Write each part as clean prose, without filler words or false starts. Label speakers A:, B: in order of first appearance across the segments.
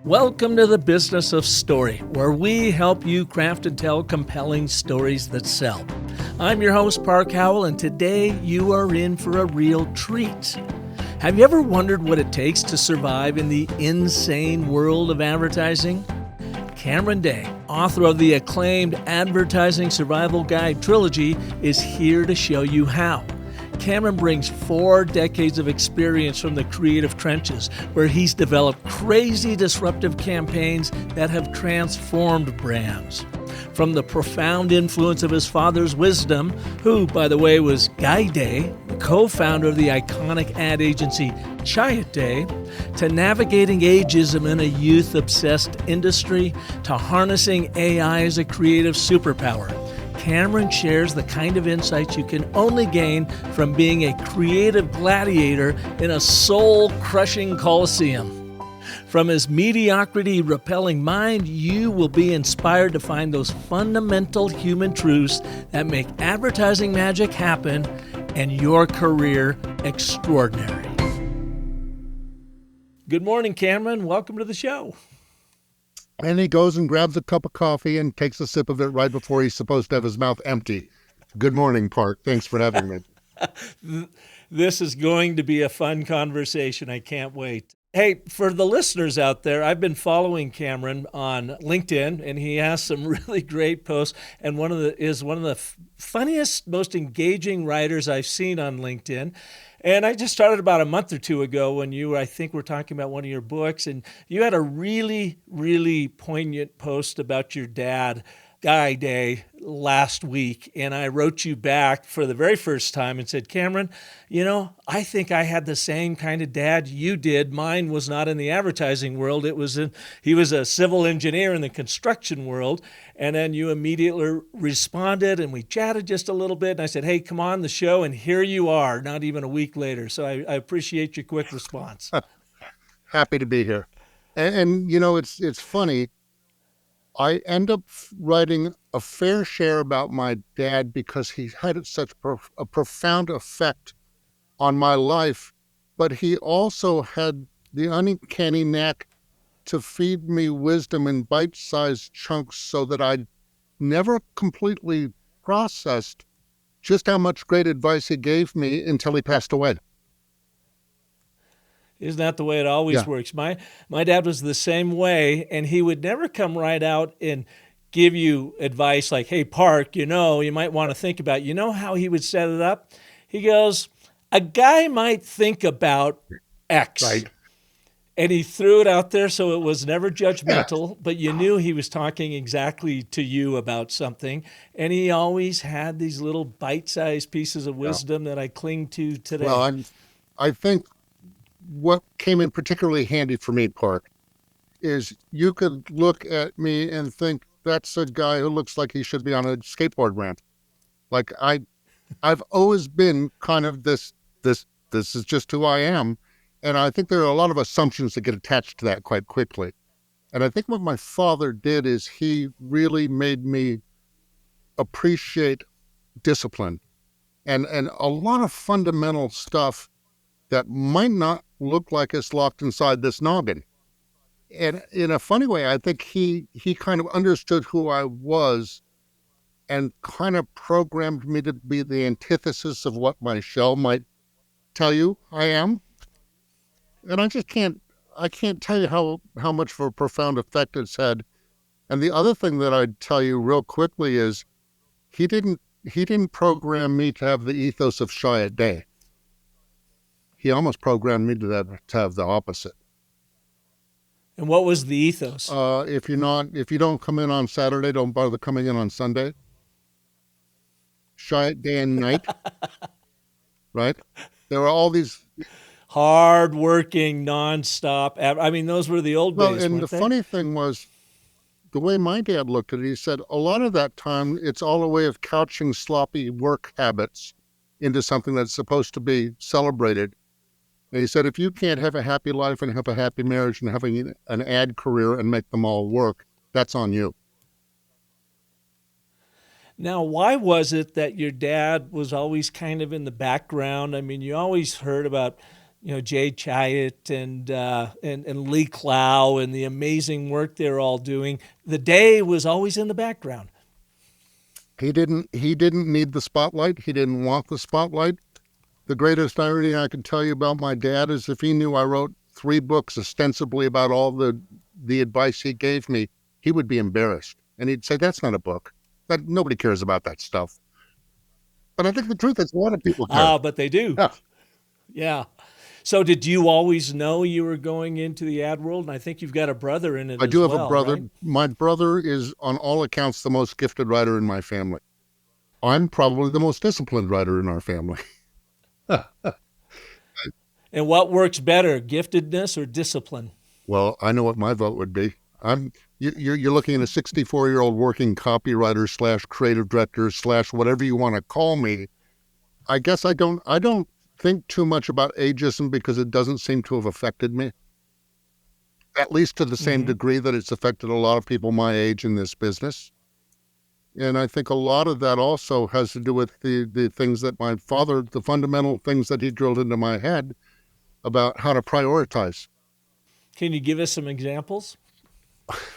A: Welcome to the Business of Story, where we help you craft and tell compelling stories that sell. I'm your host, Park Howell, and today you are in for a real treat. Have you ever wondered what it takes to survive in the insane world of advertising? Cameron Day, author of the acclaimed Advertising Survival Guide trilogy, is here to show you how. Cameron brings 4 decades of experience from the creative trenches, where he's developed crazy disruptive campaigns that have transformed brands. From the profound influence of his father's wisdom, who, by the way, was Guy Day, co-founder of the iconic ad agency Chiat, to navigating ageism in a youth-obsessed industry, to harnessing AI as a creative superpower, Cameron shares the kind of insights you can only gain from being a creative gladiator in a soul-crushing coliseum. From his mediocrity-repelling mind, you will be inspired to find those fundamental human truths that make advertising magic happen and your career extraordinary. Good morning, Cameron. Welcome to the show.
B: And he goes and grabs a cup of coffee and takes a sip of it right before he's supposed to have his mouth empty. Good morning, Park. Thanks for having me.
A: This is going to be a fun conversation. I can't wait. Hey, for the listeners out there, I've been following Cameron on LinkedIn, and he has some really great posts. And one of the funniest, most engaging writers I've seen on LinkedIn. And I just started about a month or two ago when I think we're talking about one of your books, and you had a really, really poignant post about your dad, Guy Day, last week. And I wrote you back for the very first time and said, Cameron, I think I had the same kind of dad you did. Mine was not in the advertising world. He was a civil engineer in the construction world. And then you immediately responded, and we chatted just a little bit. And I said, hey, come on the show. And here you are, not even a week later. So I appreciate your quick response.
B: Happy to be here. And it's funny. I end up writing a fair share about my dad because he had such a profound effect on my life, but he also had the uncanny knack to feed me wisdom in bite-sized chunks so that I never completely processed just how much great advice he gave me until he passed away.
A: Isn't that the way it always works? My dad was the same way, and he would never come right out and give you advice like, hey, Park, you might want to think about, how he would set it up? He goes, a guy might think about X.
B: Right.
A: And he threw it out there so it was never judgmental, but you knew he was talking exactly to you about something. And he always had these little bite-sized pieces of wisdom that I cling to today.
B: Well, I think what came in particularly handy for me, Park, is you could look at me and think that's a guy who looks like he should be on a skateboard ramp. Like I've always been kind of this is just who I am. And I think there are a lot of assumptions that get attached to that quite quickly. And I think what my father did is he really made me appreciate discipline and a lot of fundamental stuff that might not look like it's locked inside this noggin. And in a funny way, I think he kind of understood who I was and kind of programmed me to be the antithesis of what my shell might tell you I am. And I can't tell you how much of a profound effect it's had. And the other thing that I'd tell you real quickly is he didn't program me to have the ethos of Chiat. He almost programmed me to have the opposite.
A: And what was the ethos?
B: If you don't come in on Saturday, don't bother coming in on Sunday. Chiat day and night, right? There were all these
A: hard-working, nonstop. I mean, those were the old days.
B: Well, and the funny thing was, the way my dad looked at it, he said a lot of that time it's all a way of couching sloppy work habits into something that's supposed to be celebrated. And he said, if you can't have a happy life and have a happy marriage and having an ad career and make them all work, that's on you.
A: Now, why was it that your dad was always kind of in the background? I mean, you always heard about Jay Chiat and Lee Clow and the amazing work they're all doing. The day was always in the background.
B: He didn't need the spotlight. He didn't want the spotlight. The greatest irony I can tell you about my dad is if he knew I wrote 3 books ostensibly about all the advice he gave me, he would be embarrassed. And he'd say, that's not a book. That nobody cares about that stuff. But I think the truth is a lot of people care.
A: But they do.
B: Yeah.
A: Yeah. So did you always know you were going into the ad world? And I think you've got a brother in it
B: I
A: as
B: do have a
A: well,
B: brother.
A: right?
B: My brother is, on all accounts, the most gifted writer in my family. I'm probably the most disciplined writer in our family.
A: And what works better, giftedness or discipline?
B: Well, I know what my vote would be. You're looking at a 64-year-old working copywriter slash creative director slash whatever you want to call me. I guess I don't think too much about ageism because it doesn't seem to have affected me, at least to the same
A: Mm-hmm.
B: degree that it's affected a lot of people my age in this business. And I think a lot of that also has to do with the things that my father, the fundamental things that he drilled into my head about how to prioritize.
A: Can you give us some examples?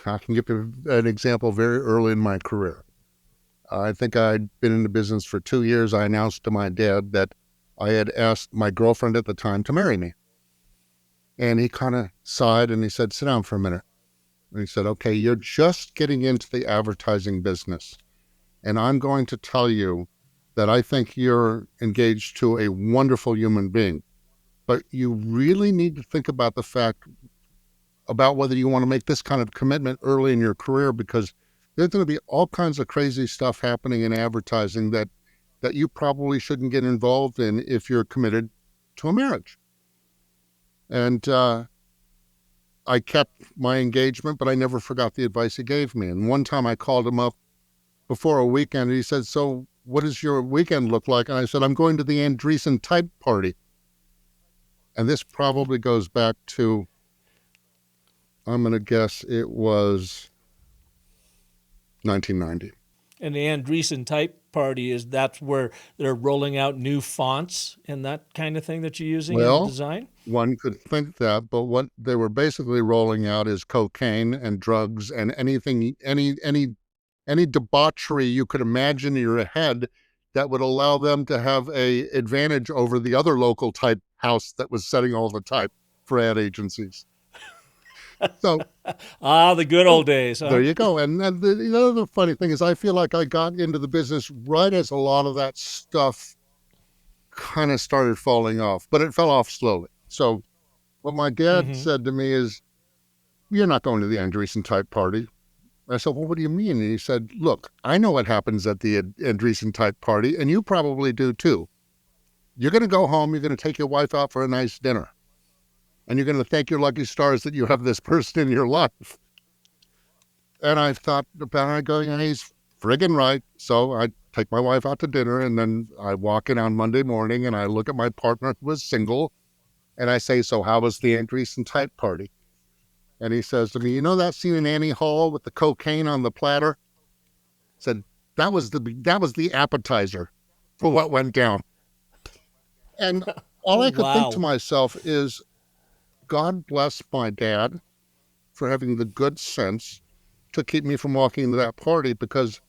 B: I can give you an example very early in my career. I think I'd been in the business for 2 years. I announced to my dad that I had asked my girlfriend at the time to marry me. And he kind of sighed and he said, sit down for a minute. And he said, okay, you're just getting into the advertising business. And I'm going to tell you that I think you're engaged to a wonderful human being. But you really need to think about the fact about whether you want to make this kind of commitment early in your career, because there's going to be all kinds of crazy stuff happening in advertising that you probably shouldn't get involved in if you're committed to a marriage. And I kept my engagement, but I never forgot the advice he gave me. And one time I called him up before a weekend, and he said, so what does your weekend look like? And I said, I'm going to the Andreessen type party. And this probably goes back to, I'm going to guess it was 1990.
A: And the Andreessen type party that's where they're rolling out new fonts and that kind of thing that you're using in the
B: Well,
A: design?
B: one could think that, but what they were basically rolling out is cocaine and drugs and any debauchery you could imagine in your head that would allow them to have a advantage over the other local type house that was setting all the type for ad agencies. So
A: The good old days, huh?
B: there you go. And then the other funny thing is I feel like I got into the business right as a lot of that stuff kind of started falling off, but it fell off slowly. So what my dad
A: Mm-hmm.
B: said to me is, you're not going to the Andreessen type party. I said, well, what do you mean? And he said, look, I know what happens at the Andreessen type party, and you probably do too. You're going to go home, you're going to take your wife out for a nice dinner, and you're going to thank your lucky stars that you have this person in your life. And I thought about it, I go, yeah, he's friggin' right. So I take my wife out to dinner, and then I walk in on Monday morning, and I look at my partner who was single, and I say, so how was the Andreessen type party? And he says to me, you know that scene in Annie Hall with the cocaine on the platter? Said, that was the appetizer for what went down. And all
A: Oh,
B: I could think to
A: wow.
B: myself is, God bless my dad for having the good sense to keep me from walking into that party, because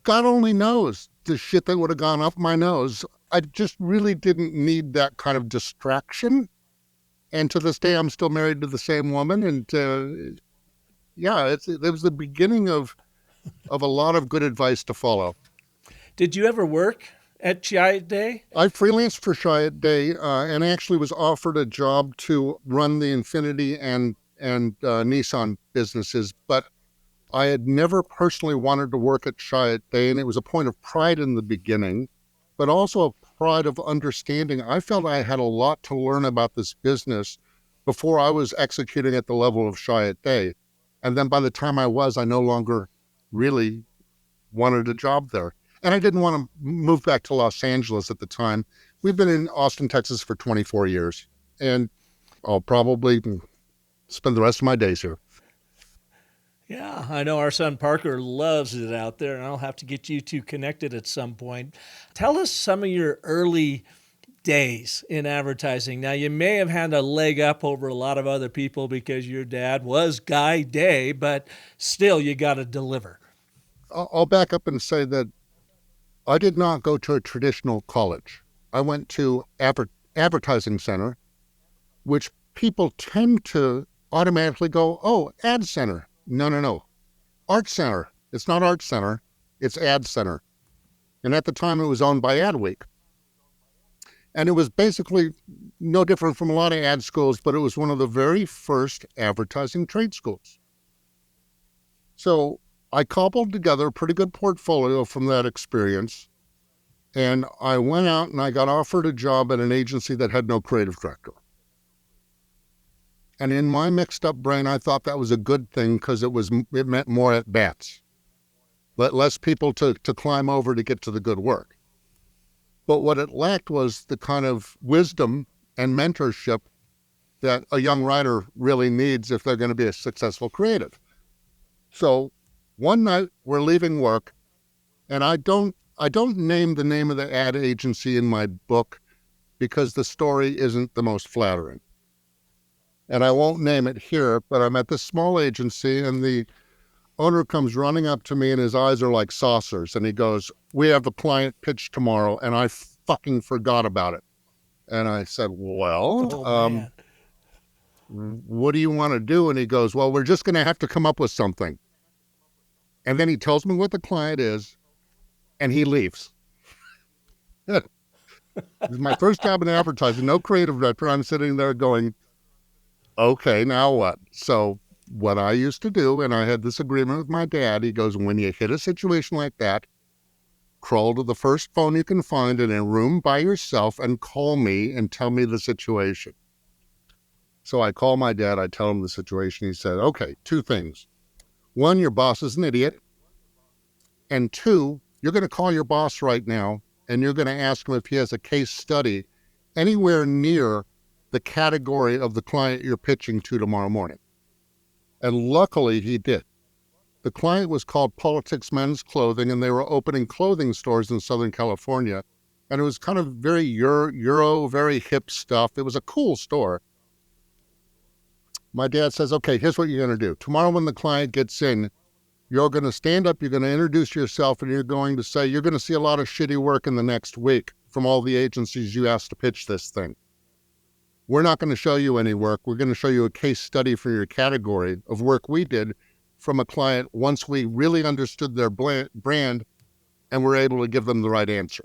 B: God only knows the shit that would have gone up my nose. I just really didn't need that kind of distraction. And to this day, I'm still married to the same woman. And yeah, it was the beginning of a lot of good advice to follow.
A: Did you ever work at Chiat Day?
B: I freelanced for Chiat Day and actually was offered a job to run the Infiniti and Nissan businesses, but I had never personally wanted to work at Chiat Day, and it was a point of pride in the beginning, but also a pride of understanding. I felt I had a lot to learn about this business before I was executing at the level of Chiat Day. And then by the time I was, I no longer really wanted a job there. And I didn't want to move back to Los Angeles at the time. We've been in Austin, Texas for 24 years, and I'll probably spend the rest of my days here.
A: Yeah, I know our son Parker loves it out there, and I'll have to get you two connected at some point. Tell us some of your early days in advertising. Now, you may have had a leg up over a lot of other people because your dad was Guy Day, but still, you got to deliver.
B: I'll back up and say that I did not go to a traditional college. I went to advertising center, which people tend to automatically go, oh, ad center. No. Art center. It's not art center. It's ad center. And at the time, it was owned by Adweek. And it was basically no different from a lot of ad schools, but it was one of the very first advertising trade schools. So I cobbled together a pretty good portfolio from that experience. And I went out and I got offered a job at an agency that had no creative director. And in my mixed up brain, I thought that was a good thing because it meant more at bats, less people to climb over to get to the good work. But what it lacked was the kind of wisdom and mentorship that a young writer really needs if they're going to be a successful creative. So one night we're leaving work, and I don't name the name of the ad agency in my book because the story isn't the most flattering. And I won't name it here, but I'm at this small agency, and the owner comes running up to me, and his eyes are like saucers, and he goes, "We have the client pitch tomorrow," and I fucking forgot about it. And I said, well, what do you want to do? And he goes, well, we're just going to have to come up with something. And then he tells me what the client is, and he leaves. It's my first job in advertising, no creative director. I'm sitting there going, okay, now what? So what I used to do, and I had this agreement with my dad, he goes, when you hit a situation like that, crawl to the first phone you can find in a room by yourself and call me and tell me the situation. So I call my dad, I tell him the situation. He said, okay, two things. One, your boss is an idiot. And two, you're going to call your boss right now and you're going to ask him if he has a case study anywhere near the category of the client you're pitching to tomorrow morning. And luckily he did. The client was called Politics Men's Clothing, and they were opening clothing stores in Southern California. And it was kind of very Euro, very hip stuff. It was a cool store. My dad says, okay, here's what you're going to do. Tomorrow when the client gets in, you're going to stand up, you're going to introduce yourself, and you're going to say, you're going to see a lot of shitty work in the next week from all the agencies you asked to pitch this thing. We're not going to show you any work. We're going to show you a case study for your category of work we did from a client once we really understood their brand and were able to give them the right answer.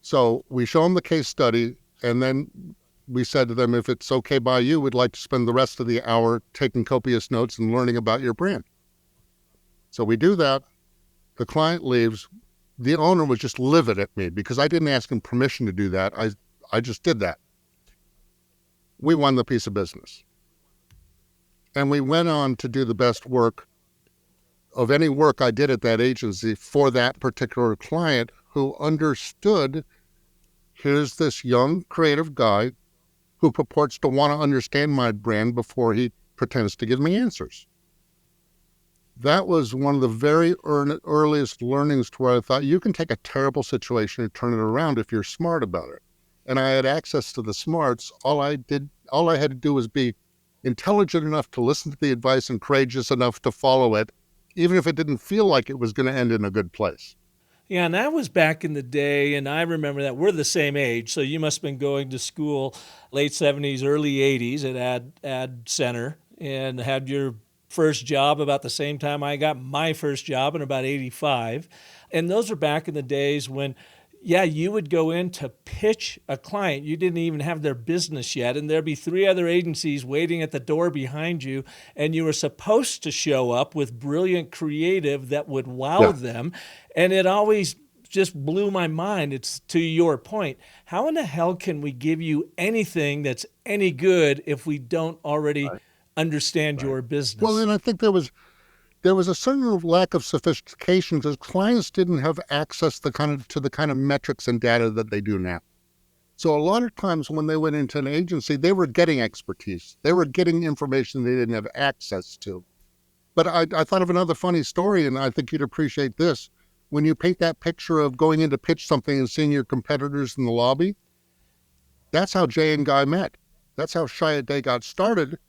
B: So we show them the case study, and then we said to them, if it's okay by you, we'd like to spend the rest of the hour taking copious notes and learning about your brand. So we do that. The client leaves. The owner was just livid at me because I didn't ask him permission to do that. I just did that. We won the piece of business. And we went on to do the best work of any work I did at that agency for that particular client who understood, here's this young creative guy who purports to want to understand my brand before he pretends to give me answers. That was one of the very earliest learnings to where I thought you can take a terrible situation and turn it around if you're smart about it. And I had access to the smarts. All I had to do was be intelligent enough to listen to the advice and courageous enough to follow it, even if it didn't feel like it was going to end in a good place.
A: Yeah, and that was back in the day, and I remember that. We're the same age, so you must have been going to school late 70s, early 80s at Ad Center and had your first job about the same time I got my first job in about 85. And those are back in the days when, yeah, you would go in to pitch a client. You didn't even have their business yet, and there'd be 3 other agencies waiting at the door behind you, and you were supposed to show up with brilliant creative that would wow them. And it always just blew my mind. It's to your point. How in the hell can we give you anything that's any good if we don't already understand your business?
B: Well, and I think there was a certain lack of sophistication because clients didn't have access to the kind of metrics and data that they do now. So a lot of times when they went into an agency, they were getting expertise. They were getting information they didn't have access to. But I thought of another funny story, and I think you'd appreciate this. when you paint that picture of going in to pitch something and seeing your competitors in the lobby, that's how Jay and Guy met. That's how Chiat Day got started,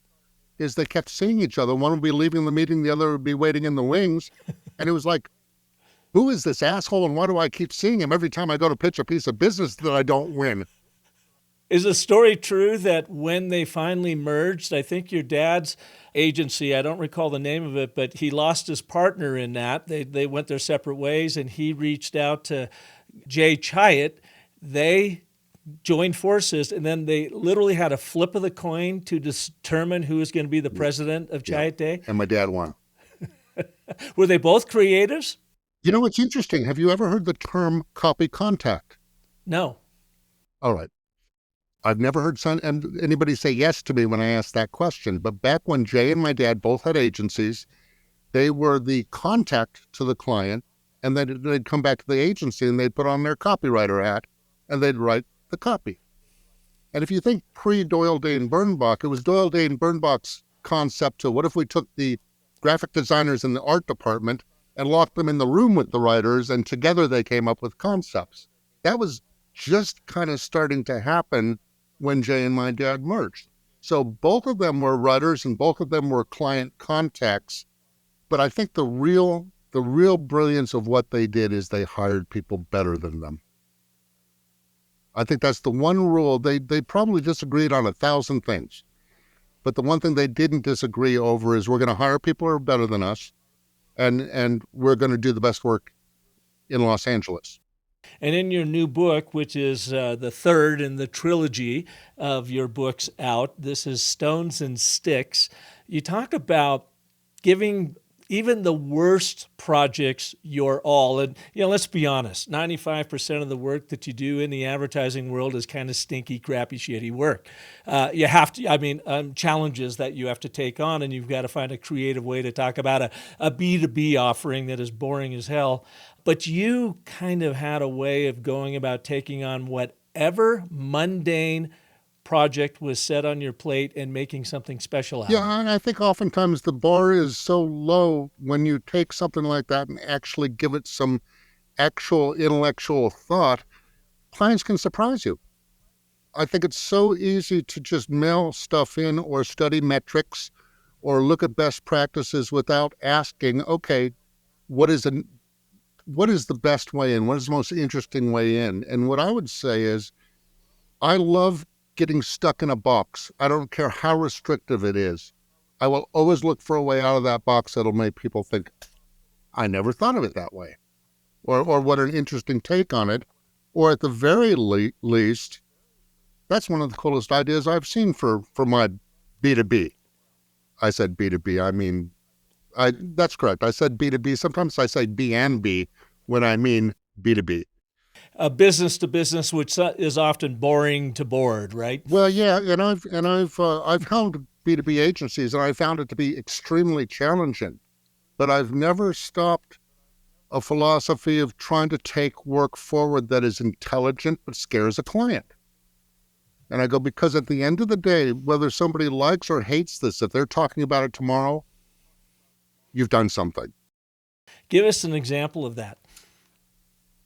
B: is they kept seeing each other. One would be leaving the meeting, the other would be waiting in the wings. And it was like, who is this asshole and why do I keep seeing him every time I go to pitch a piece of business that I don't win?
A: Is the story true that when they finally merged, I think your dad's agency, I don't recall the name of it, but he lost his partner in that. They went their separate ways and he reached out to Jay Chiat. They joined forces and then they literally had a flip of the coin to determine who was going to be the president of Chiat Day.
B: And my dad won.
A: Were they both creatives?
B: You know what's interesting? Have you ever heard the term copy contact?
A: No.
B: All right. I've never heard anybody say yes to me when I asked that question. But back when Jay and my dad both had agencies, they were the contact to the client, and then they'd come back to the agency and they'd put on their copywriter hat and they'd write the copy. And if you think pre-Doyle Dane Bernbach, it was Doyle Dane Bernbach's concept to what if we took the graphic designers in the art department and locked them in the room with the writers, and together they came up with concepts. That was just kind of starting to happen when Jay and my dad merged. So both of them were writers and both of them were client contacts. But I think the real brilliance of what they did is they hired people better than them. I think that's the one rule. They probably disagreed on 1,000 things. But the one thing they didn't disagree over is we're going to hire people who are better than us, and we're going to do the best work in Los Angeles.
A: And in your new book, which is the third in the trilogy of your books out, this is Stones and Sticks, you talk about giving even the worst projects your all. And, let's be honest, 95% of the work that you do in the advertising world is kind of stinky, crappy, shitty work. You have to, challenges that you have to take on, and you've got to find a creative way to talk about a B2B offering that is boring as hell. But you kind of had a way of going about taking on whatever mundane project was set on your plate and making something special out of it.
B: Yeah, and I think oftentimes the bar is so low when you take something like that and actually give it some actual intellectual thought, clients can surprise you. I think it's so easy to just mail stuff in or study metrics or look at best practices without asking, okay, what is the best way in? What is the most interesting way in? And what I would say is, I love getting stuck in a box. I don't care how restrictive it is. I will always look for a way out of that box that'll make people think, I never thought of it that way. Or what an interesting take on it. Or at the very least, that's one of the coolest ideas I've seen for my B2B. I said B2B, I mean, that's correct. I said B2B. Sometimes I say B and B when I mean B2B.
A: Business to business, which is often boring to bored, right?
B: Well, yeah, and I've helmed B2B agencies, and I found it to be extremely challenging. But I've never stopped a philosophy of trying to take work forward that is intelligent but scares a client. And I go, because at the end of the day, whether somebody likes or hates this, if they're talking about it tomorrow, you've done something.
A: Give us an example of that.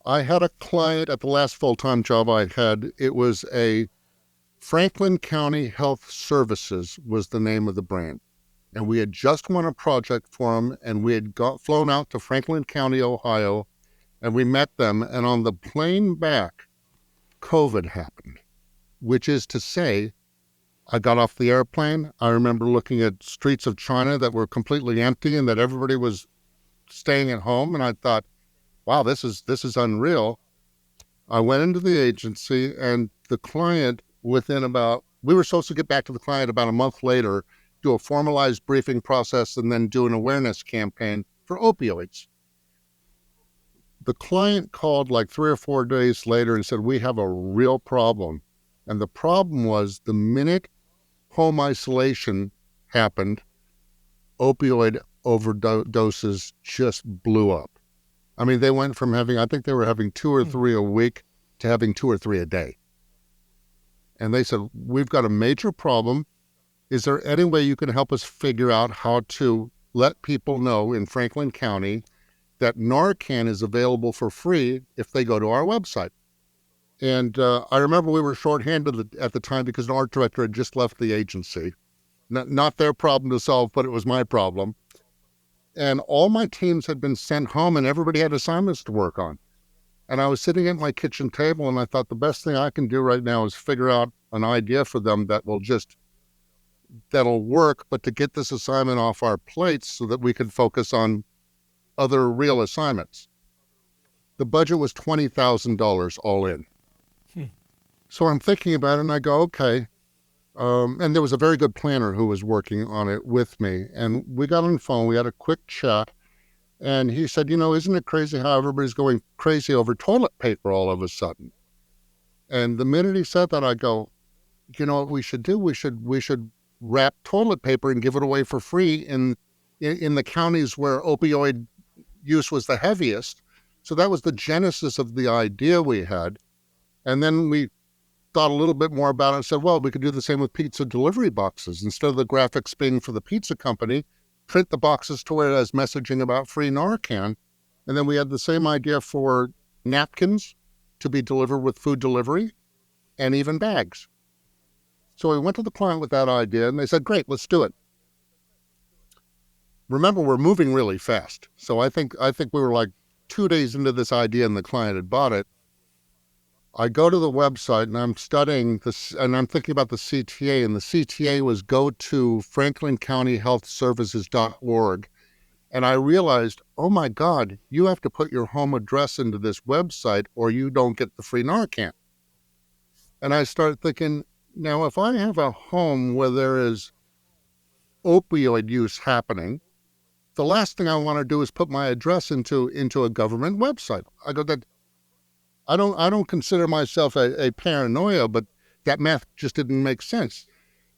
B: I had a client at the last full-time job I had. It was a Franklin County Health Services was the name of the brand. And we had just won a project for them, and we had flown out to Franklin County, Ohio, and we met them. And on the plane back, COVID happened, which is to say, I got off the airplane. I remember looking at streets of China that were completely empty and that everybody was staying at home. And I thought, wow, this is unreal. I went into the agency, and the client we were supposed to get back to the client about a month later, do a formalized briefing process, and then do an awareness campaign for opioids. The client called like 3 or 4 days later and said, we have a real problem. And the problem was the minute home isolation happened, opioid overdoses just blew up. I mean, they went from I think they were having 2 or 3 a week to having 2 or 3 a day. And they said, we've got a major problem. Is there any way you can help us figure out how to let people know in Franklin County that Narcan is available for free if they go to our website. And I remember we were shorthanded at the time because an art director had just left the agency. Not their problem to solve, but it was my problem. And all my teams had been sent home and everybody had assignments to work on. And I was sitting at my kitchen table and I thought the best thing I can do right now is figure out an idea for them that'll work, but to get this assignment off our plates so that we can focus on other real assignments. The budget was $20,000 all in. So I'm thinking about it and I go, okay. And there was a very good planner who was working on it with me. And we got on the phone, we had a quick chat. And he said, isn't it crazy how everybody's going crazy over toilet paper all of a sudden? And the minute he said that, I go, what we should do? We should wrap toilet paper and give it away for free in the counties where opioid use was the heaviest. So that was the genesis of the idea we had. And then we thought a little bit more about it and said, well, we could do the same with pizza delivery boxes. Instead of the graphics being for the pizza company, print the boxes to where it has messaging about free Narcan. And then we had the same idea for napkins to be delivered with food delivery and even bags. So we went to the client with that idea and they said, great, let's do it. Remember, we're moving really fast. So I think we were like 2 days into this idea and the client had bought it. I go to the website and I'm studying this and I'm thinking about the CTA, and the CTA was go to franklincountyhealthservices.org. And I realized, oh my God, you have to put your home address into this website or you don't get the free Narcan. And I started thinking, now if I have a home where there is opioid use happening, the last thing I want to do is put my address into a government website. I go, that I don't consider myself a paranoia, but that math just didn't make sense.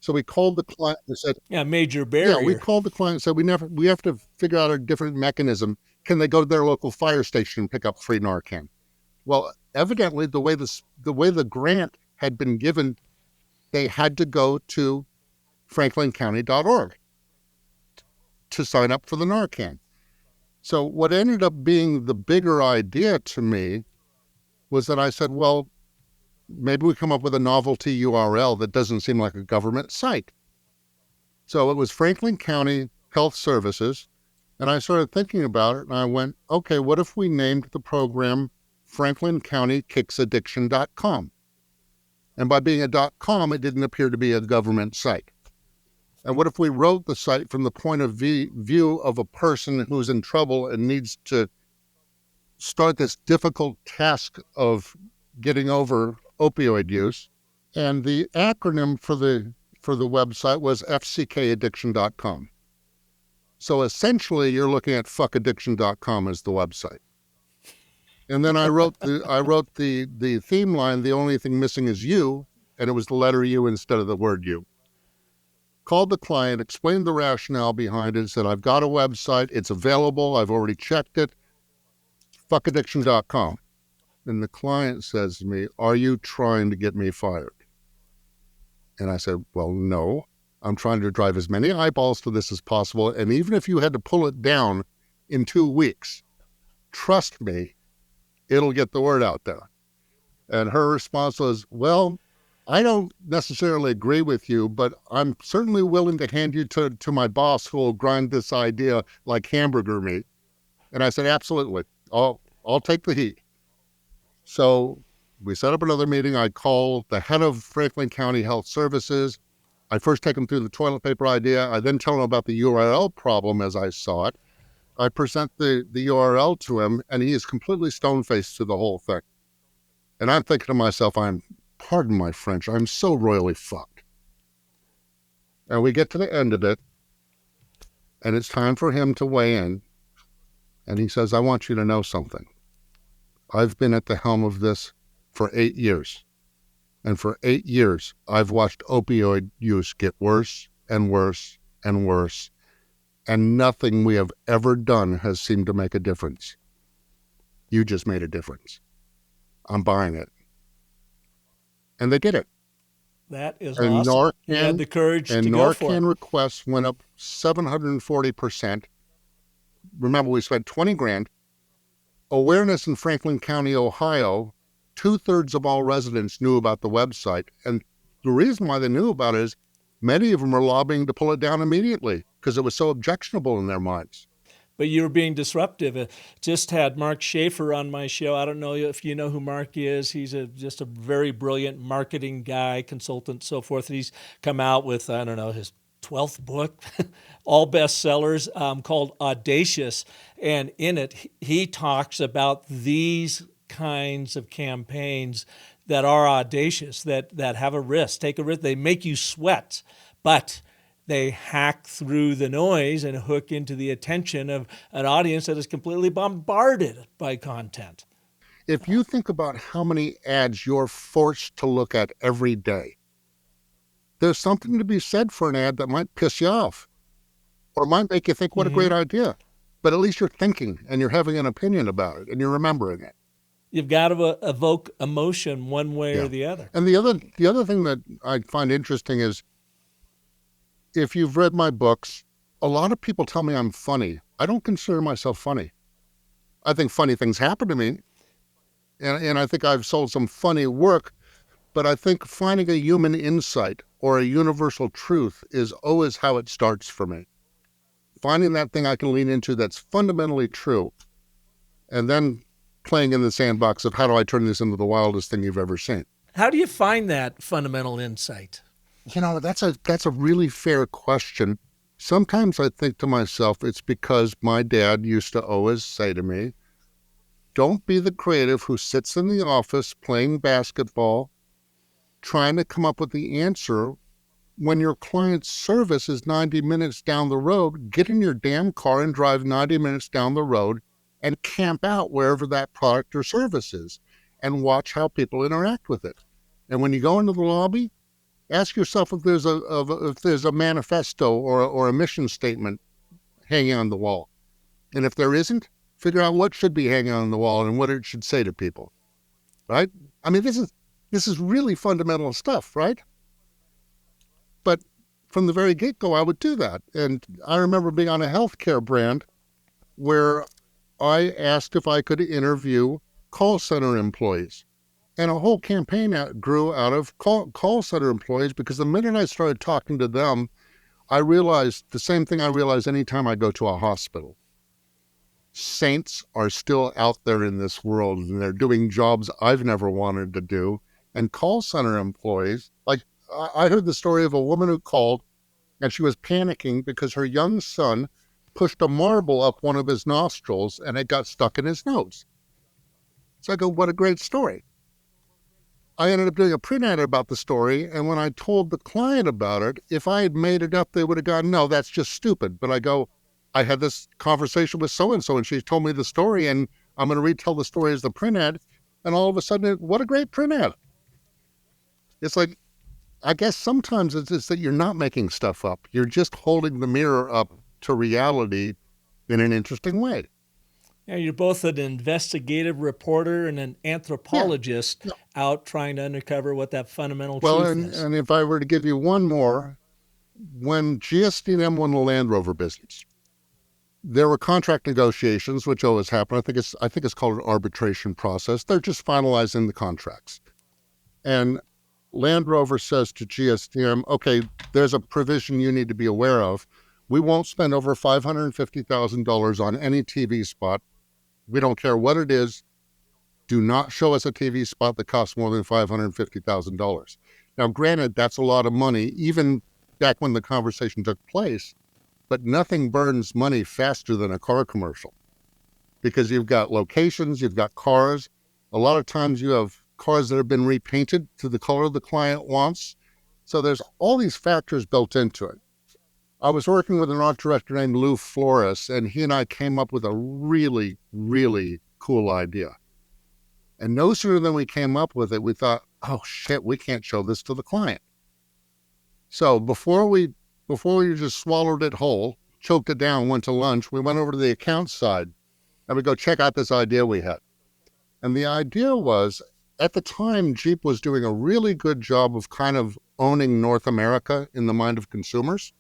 B: So we called the client and said,
A: major barrier.
B: Yeah, we called the client and said, we have to figure out a different mechanism. Can they go to their local fire station and pick up free Narcan? Well, evidently the way the grant had been given, they had to go to franklincounty.org to sign up for the Narcan. So what ended up being the bigger idea to me was that I said, well, maybe we come up with a novelty URL that doesn't seem like a government site. So it was Franklin County Health Services, and I started thinking about it, and I went, okay, what if we named the program FranklinCountyKicksAddiction.com? And by being a .com, it didn't appear to be a government site. And what if we wrote the site from the point of view of a person who's in trouble and needs to start this difficult task of getting over opioid use? And the acronym for the website was fckaddiction.com. So essentially you're looking at fuckaddiction.com as the website. And then I wrote the theme line, the only thing missing is you, and it was the letter U instead of the word you. Called the client, explained the rationale behind it, said, I've got a website, it's available, I've already checked it, fuckaddiction.com. And the client says to me, are you trying to get me fired? And I said, well, no, I'm trying to drive as many eyeballs to this as possible. And even if you had to pull it down in 2 weeks, trust me, it'll get the word out there. And her response was, well, I don't necessarily agree with you, but I'm certainly willing to hand you to my boss who will grind this idea like hamburger meat. And I said, absolutely, I'll take the heat. So we set up another meeting. I call the head of Franklin County Health Services. I first take him through the toilet paper idea. I then tell him about the URL problem as I saw it. I present the URL to him, and he is completely stone-faced to the whole thing. And I'm thinking to myself, pardon my French, I'm so royally fucked. And we get to the end of it, and it's time for him to weigh in. And he says, I want you to know something. I've been at the helm of this for 8 years. And for 8 years, I've watched opioid use get worse and worse and worse. And nothing we have ever done has seemed to make a difference. You just made a difference. I'm buying it. And they did it.
A: That is
B: and
A: awesome.
B: Narcan,
A: you had the courage
B: and
A: to go for it.
B: Narcan requests went up 740%. Remember, we spent $20,000. awareness in Franklin County, Ohio, 2/3 of all residents knew about the website. And the reason why they knew about it is many of them were lobbying to pull it down immediately because it was so objectionable in their minds.
A: But you were being disruptive. Just had Mark Schaefer on my show. I don't know if you know who Mark is. He's just a very brilliant marketing guy, consultant, so forth. He's come out with, I don't know, his 12th book, all bestsellers, called Audacious. And in it, he talks about these kinds of campaigns that are audacious, that have a risk, take a risk. They make you sweat, but they hack through the noise and hook into the attention of an audience that is completely bombarded by content.
B: If you think about how many ads you're forced to look at every day, there's something to be said for an ad that might piss you off or might make you think, what a great idea. But at least you're thinking and you're having an opinion about it and you're remembering it.
A: You've got to evoke emotion one way or the other.
B: And the other thing that I find interesting is, if you've read my books, a lot of people tell me I'm funny. I don't consider myself funny. I think funny things happen to me, and I think I've sold some funny work, but I think finding a human insight or a universal truth is always how it starts for me. Finding that thing I can lean into that's fundamentally true, and then playing in the sandbox of how do I turn this into the wildest thing you've ever seen.
A: How do you find that fundamental insight?
B: You know, that's a really fair question. Sometimes I think to myself, it's because my dad used to always say to me, don't be the creative who sits in the office playing basketball, trying to come up with the answer when your client's service is 90 minutes down the road. Get in your damn car and drive 90 minutes down the road and camp out wherever that product or service is and watch how people interact with it. And when you go into the lobby, ask yourself if there's a manifesto or a mission statement hanging on the wall. And if there isn't, figure out what should be hanging on the wall and what it should say to people, right? I mean, this is really fundamental stuff, right? But from the very get-go, I would do that. And I remember being on a healthcare brand where I asked if I could interview call center employees. And a whole campaign grew out of call center employees, because the minute I started talking to them, I realized the same thing I realize anytime I go to a hospital. Saints are still out there in this world, and they're doing jobs I've never wanted to do. And call center employees, like I heard the story of a woman who called, and she was panicking because her young son pushed a marble up one of his nostrils and it got stuck in his nose. So I go, what a great story. I ended up doing a print ad about the story, and when I told the client about it, if I had made it up, they would have gone, no, that's just stupid. But I go, I had this conversation with so-and-so, and she told me the story, and I'm going to retell the story as the print ad, and all of a sudden, what a great print ad. It's like, I guess sometimes it's just that you're not making stuff up. You're just holding the mirror up to reality in an interesting way.
A: Yeah, you're both an investigative reporter and an anthropologist out trying to uncover what that fundamental truth is.
B: And if I were to give you one more, when GSD&M won the Land Rover business, there were contract negotiations, which always happen. I think it's called an arbitration process. They're just finalizing the contracts. And Land Rover says to GSD&M, okay, there's a provision you need to be aware of. We won't spend over $550,000 on any TV spot. We don't care what it is. Do not show us a TV spot that costs more than $550,000. Now, granted, that's a lot of money, even back when the conversation took place, but nothing burns money faster than a car commercial, because you've got locations, you've got cars. A lot of times you have cars that have been repainted to the color the client wants. So there's all these factors built into it. I was working with an art director named Lou Flores, and he and I came up with a really, really cool idea. And no sooner than we came up with it, we thought, oh shit, we can't show this to the client. So before we just swallowed it whole, choked it down, went to lunch, we went over to the accounts side and we go check out this idea we had. And the idea was, at the time, Jeep was doing a really good job of kind of owning North America in the mind of consumers.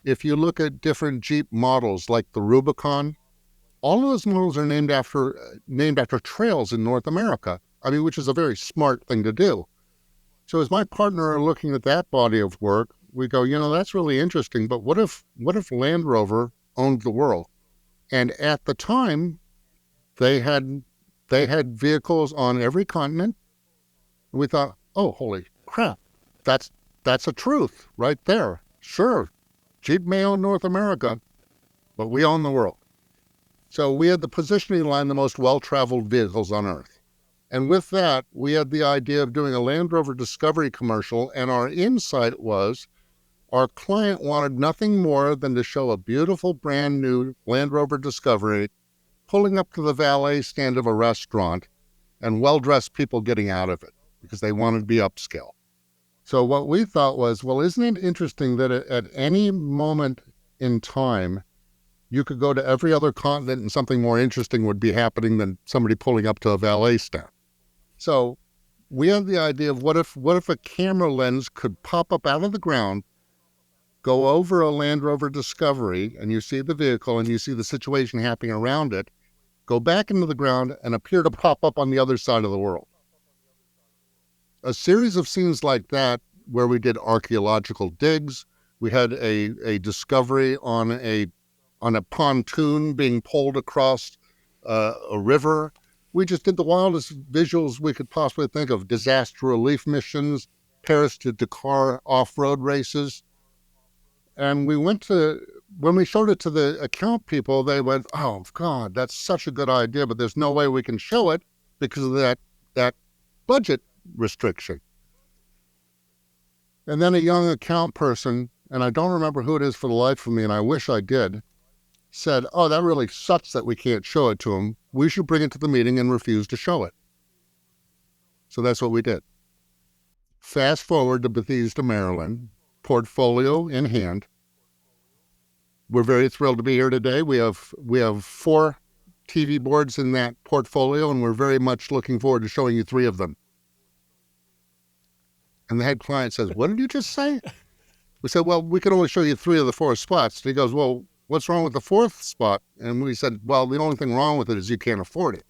B: If you look at different Jeep models like the Rubicon, all of those models are named after trails in North America. I mean, which is a very smart thing to do. So as my partner are looking at that body of work, we go, that's really interesting, but what if Land Rover owned the world? And at the time, they had vehicles on every continent. And we thought, oh, holy crap, that's a truth right there. Sure, Jeep may own North America, but we own the world. So we had the positioning line, the most well-traveled vehicles on Earth. And with that, we had the idea of doing a Land Rover Discovery commercial, and our insight was our client wanted nothing more than to show a beautiful brand new Land Rover Discovery pulling up to the valet stand of a restaurant and well-dressed people getting out of it because they wanted to be upscale. So what we thought was, well, isn't it interesting that at any moment in time, you could go to every other continent and something more interesting would be happening than somebody pulling up to a valet stand. So we had the idea of what if a camera lens could pop up out of the ground, go over a Land Rover Discovery, and you see the vehicle and you see the situation happening around it, go back into the ground and appear to pop up on the other side of the world. A series of scenes like that where we did archaeological digs, we had a discovery on a pontoon being pulled across a river. We just did the wildest visuals we could possibly think of. Disaster relief missions, Paris to Dakar off-road races. And when we showed it to the account people, they went, oh, God, that's such a good idea, but there's no way we can show it because of that budget restriction. And then a young account person, and I don't remember who it is for the life of me, and I wish I did, said, oh, that really sucks that we can't show it to them. We should bring it to the meeting and refuse to show it. So that's what we did. Fast forward to Bethesda, Maryland, portfolio in hand. We're very thrilled to be here today. We have 4 TV boards in that portfolio, and we're very much looking forward to showing you 3 of them. And the head client says, what did you just say? We said, well, we can only show you 3 of the 4 spots. And he goes, well, what's wrong with the 4th spot? And we said, well, the only thing wrong with it is you can't afford it.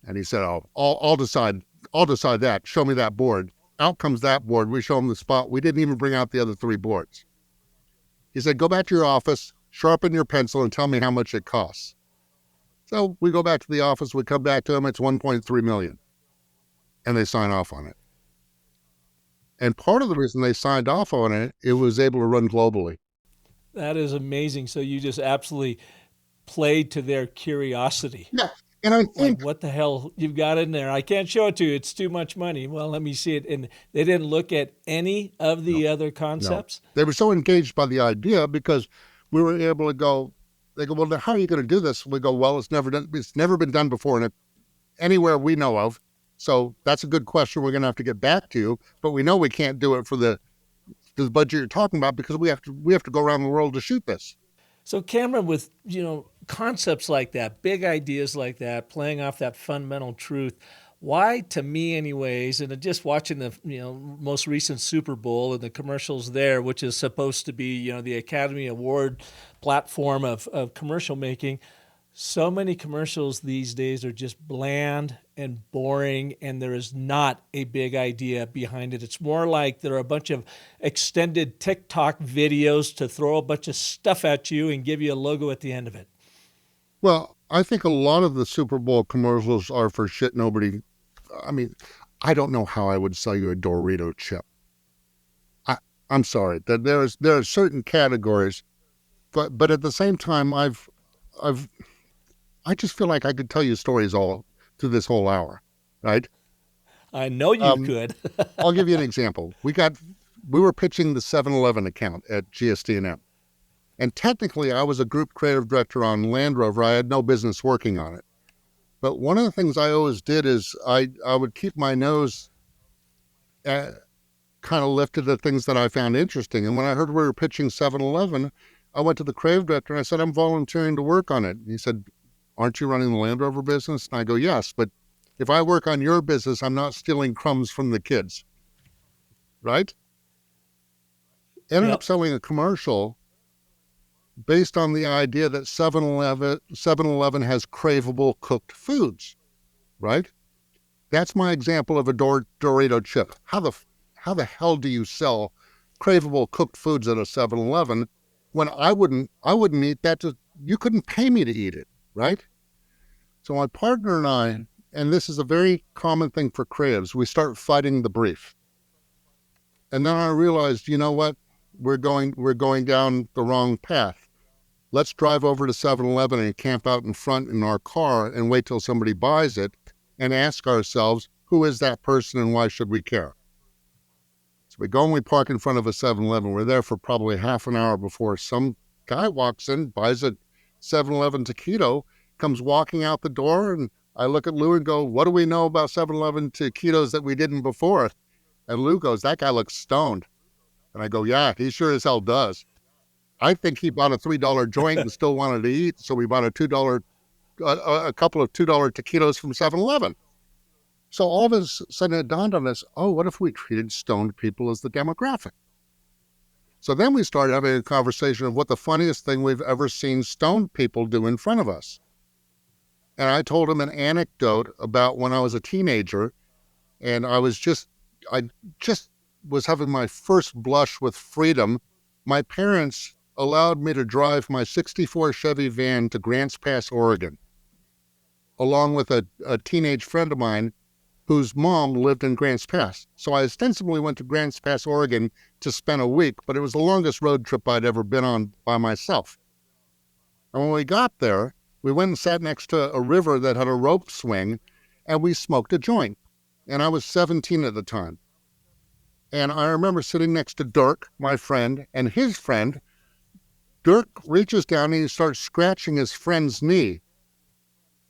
B: And he said, oh, I'll decide that. Show me that board. Out comes that board. We show him the spot. We didn't even bring out the other 3 boards. He said, go back to your office, sharpen your pencil, and tell me how much it costs. So we go back to the office. We come back to him. It's $1.3 million. And they sign off on it. And part of the reason they signed off on it, it was able to run globally.
A: That is amazing. So you just absolutely played to their curiosity.
B: Yeah. And I think,
A: like, what the hell you've got in there? I can't show it to you. It's too much money. Well, let me see it. And they didn't look at any of the other concepts.
B: No. They were so engaged by the idea because we were able to go, they go, well, how are you going to do this? We go, well, it's never been done before anywhere we know of. So that's a good question. We're going to have to get back to you, but we know we can't do it for the budget you're talking about because we have to go around the world to shoot this.
A: So Cameron, with concepts like that, big ideas like that, playing off that fundamental truth, why, to me anyways, and just watching the most recent Super Bowl and the commercials there, which is supposed to be the Academy Award platform of commercial making, so many commercials these days are just bland and boring, and there is not a big idea behind it. It's more like there are a bunch of extended TikTok videos to throw a bunch of stuff at you and give you a logo at the end of it.
B: Well, I think a lot of the Super Bowl commercials are for shit nobody... I mean, I don't know how I would sell you a Dorito chip. I'm sorry. There are certain categories, but at the same time, I just feel like I could tell you stories all through this whole hour, right?
A: I know you could.
B: I'll give you an example. We were pitching the 7-Eleven account at GSD&M. And technically, I was a group creative director on Land Rover. I had no business working on it. But one of the things I always did is I would keep my nose kind of lifted at things that I found interesting. And when I heard we were pitching 7-Eleven, I went to the creative director and I said, I'm volunteering to work on it. And he said, aren't you running the Land Rover business? And I go, yes, but if I work on your business, I'm not stealing crumbs from the kids, right? Ended up selling a commercial based on the idea that 7-Eleven has craveable cooked foods, right? That's my example of a Dorito chip. How the hell do you sell craveable cooked foods at a 7-Eleven when I wouldn't eat that? You couldn't pay me to eat it, right? So my partner and I, and this is a very common thing for creatives, we start fighting the brief. And then I realized, you know what? We're going down the wrong path. Let's drive over to 7-Eleven and camp out in front in our car and wait till somebody buys it and ask ourselves, who is that person and why should we care? So we go and we park in front of a 7-Eleven. We're there for probably half an hour before some guy walks in, buys a 7-Eleven taquito, comes walking out the door, and I look at Lou and go, what do we know about 7-Eleven taquitos that we didn't before? And Lou goes, that guy looks stoned. And I go, yeah, he sure as hell does. I think he bought a $3 joint and still wanted to eat, so we bought a couple of $2 taquitos from 7-Eleven. So all of a sudden it dawned on us, oh, what if we treated stoned people as the demographic? So then we started having a conversation of what the funniest thing we've ever seen stoned people do in front of us. And I told him an anecdote about when I was a teenager, and I just was having my first blush with freedom. My parents allowed me to drive my 64 Chevy van to Grants Pass, Oregon, along with a teenage friend of mine whose mom lived in Grants Pass. So I ostensibly went to Grants Pass, Oregon to spend a week, but it was the longest road trip I'd ever been on by myself. And when we got there, we went and sat next to a river that had a rope swing, and we smoked a joint. And I was 17 at the time. And I remember sitting next to Dirk, my friend, and his friend. Dirk reaches down and he starts scratching his friend's knee.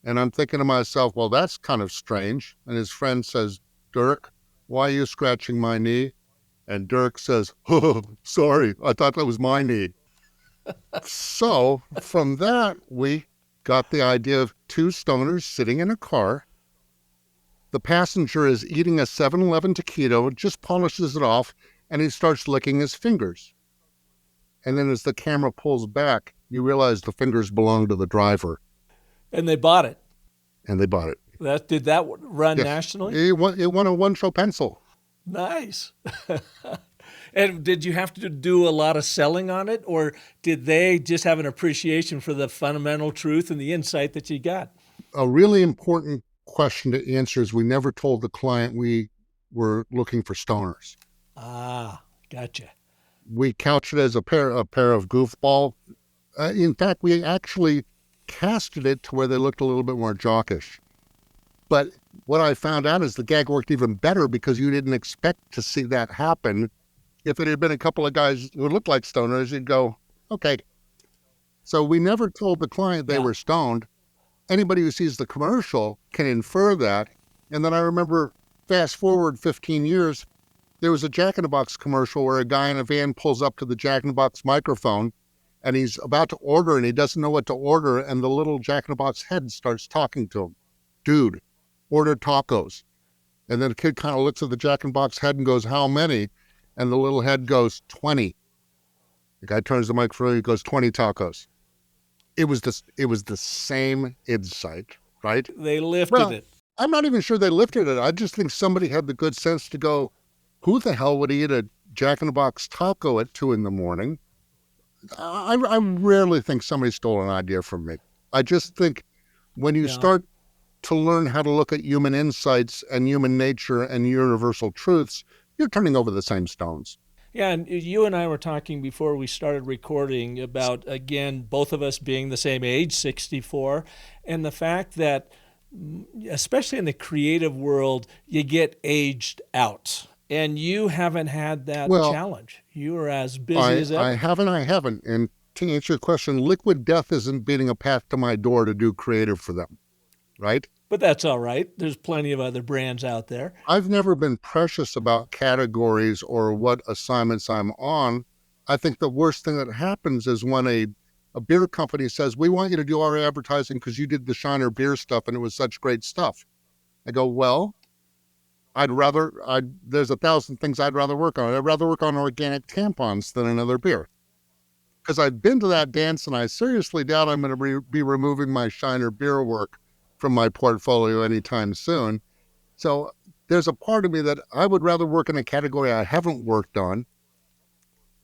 B: And I'm thinking to myself, well, that's kind of strange. And his friend says, Dirk, why are you scratching my knee? And Dirk says, oh, sorry, I thought that was my knee. So from that, we got the idea of two stoners sitting in a car. The passenger is eating a 7-Eleven taquito, just polishes it off, and he starts licking his fingers. And then as the camera pulls back, you realize the fingers belong to the driver.
A: And they bought it.
B: And they bought it.
A: Did that run
B: Yes.
A: nationally?
B: It won a one-show pencil.
A: Nice. And did you have to do a lot of selling on it, or did they just have an appreciation for the fundamental truth and the insight that you got?
B: A really important question to answer is we never told the client we were looking for stoners.
A: Ah, gotcha.
B: We couched it as a pair of goofball. In fact, we actually casted it to where they looked a little bit more jockish. But what I found out is the gag worked even better because you didn't expect to see that happen. If it had been a couple of guys who looked like stoners, you'd go, okay. So we never told the client they were stoned. Anybody who sees the commercial can infer that. And then I remember, fast forward 15 years, there was a Jack in the Box commercial where a guy in a van pulls up to the Jack in the Box microphone and he's about to order and he doesn't know what to order. And the little Jack in the Box head starts talking to him. Dude, order tacos. And then the kid kind of looks at the Jack in the Box head and goes, how many? And the little head goes, 20. The guy turns the microphone, he goes, 20 tacos. It was the same insight, right?
A: They lifted it.
B: I'm not even sure they lifted it. I just think somebody had the good sense to go, who the hell would eat a Jack in the Box taco at 2 a.m? I rarely think somebody stole an idea from me. I just think when you start to learn how to look at human insights and human nature and universal truths, you're turning over the same stones.
A: Yeah, and you and I were talking before we started recording about, again, both of us being the same age, 64, and the fact that, especially in the creative world, you get aged out. And you haven't had that challenge. You are as busy as ever.
B: I haven't. And to answer your question, Liquid Death isn't beating a path to my door to do creative for them, right?
A: But that's all right. There's plenty of other brands out there.
B: I've never been precious about categories or what assignments I'm on. I think the worst thing that happens is when a beer company says, we want you to do our advertising because you did the Shiner beer stuff and it was such great stuff. I go, well, there's 1,000 things I'd rather work on. I'd rather work on organic tampons than another beer. because I've been to that dance and I seriously doubt I'm going to be removing my Shiner beer work from my portfolio anytime soon. So there's a part of me that I would rather work in a category I haven't worked on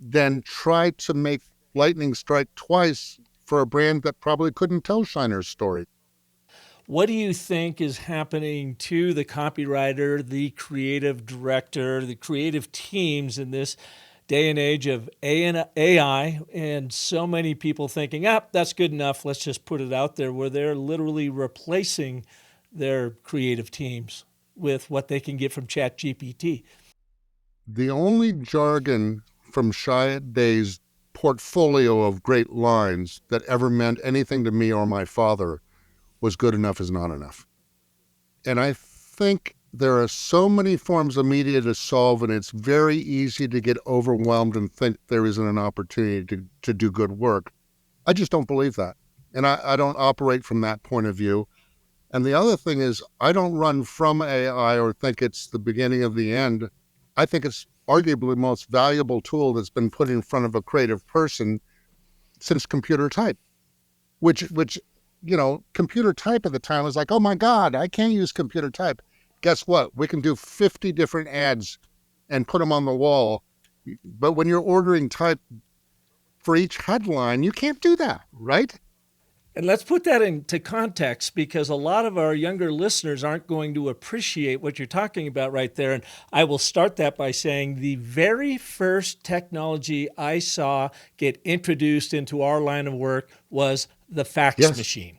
B: than try to make lightning strike twice for a brand that probably couldn't tell Shiner's story.
A: What do you think is happening to the copywriter, the creative director, the creative teams in this day and age of AI, and so many people thinking, that's good enough, let's just put it out there, where they're literally replacing their creative teams with what they can get from ChatGPT?
B: The only jargon from Day's portfolio of great lines that ever meant anything to me or my father was good enough is not enough. And I think there are so many forms of media to solve, and it's very easy to get overwhelmed and think there isn't an opportunity to do good work. I just don't believe that. And I don't operate from that point of view. And the other thing is, I don't run from AI or think it's the beginning of the end. I think it's arguably the most valuable tool that's been put in front of a creative person since computer type, which computer type at the time was like, oh my God, I can't use computer type. Guess what? We can do 50 different ads and put them on the wall. But when you're ordering type for each headline, you can't do that, right?
A: And let's put that into context, because a lot of our younger listeners aren't going to appreciate what you're talking about right there. And I will start that by saying the very first technology I saw get introduced into our line of work was the fax machine.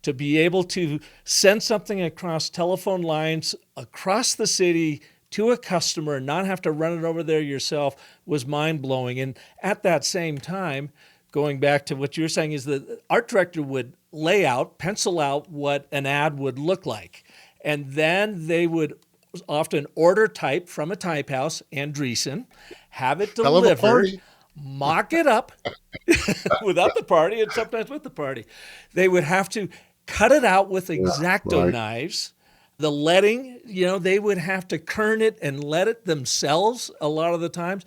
A: To be able to send something across telephone lines across the city to a customer and not have to run it over there yourself was mind-blowing. And at that same time, going back to what you're saying, is the art director would lay out, pencil out what an ad would look like. And then they would often order type from a type house, Andreessen, have it delivered, mock it up without the party and sometimes with the party. They would have to cut it out with X-Acto knives. The leading, they would have to kern it and let it themselves a lot of the times,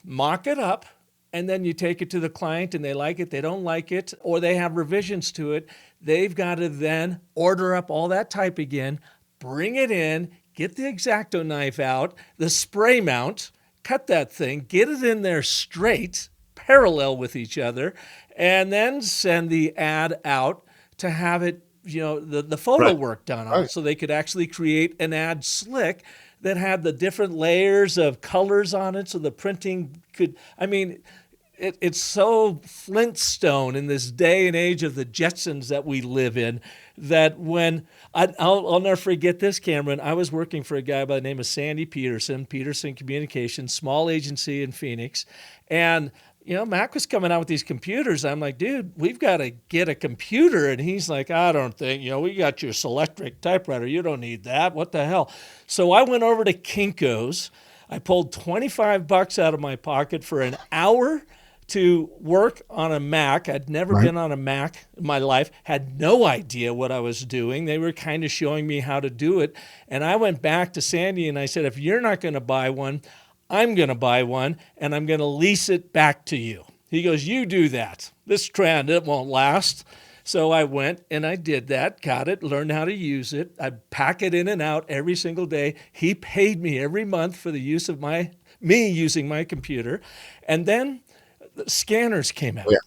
A: mock it up, and then you take it to the client and they like it, they don't like it, or they have revisions to it. They've got to then order up all that type again, bring it in, get the X-Acto knife out, the spray mount, cut that thing, get it in there straight, parallel with each other, and then send the ad out to have it, the photo work done on it, so they could actually create an ad slick that had the different layers of colors on it, so the printing could, it's so Flintstone in this day and age of the Jetsons that we live in, that when, I'll never forget this, Cameron. I was working for a guy by the name of Sandy Peterson Communications, small agency in Phoenix, and Mac was coming out with these computers. I'm like, dude, we've got to get a computer. And he's like, I don't think, we got your Selectric typewriter. You don't need that. What the hell? So I went over to Kinko's. I pulled $25 out of my pocket for an hour to work on a Mac. I'd never been on a Mac in my life, had no idea what I was doing. They were kind of showing me how to do it. And I went back to Sandy and I said, if you're not going to buy one, I'm going to buy one and I'm going to lease it back to you. He goes, you do that. This trend, it won't last. So I went and I did that, got it, learned how to use it. I pack it in and out every single day. He paid me every month for the use of me using my computer. And then the scanners came out. Yeah.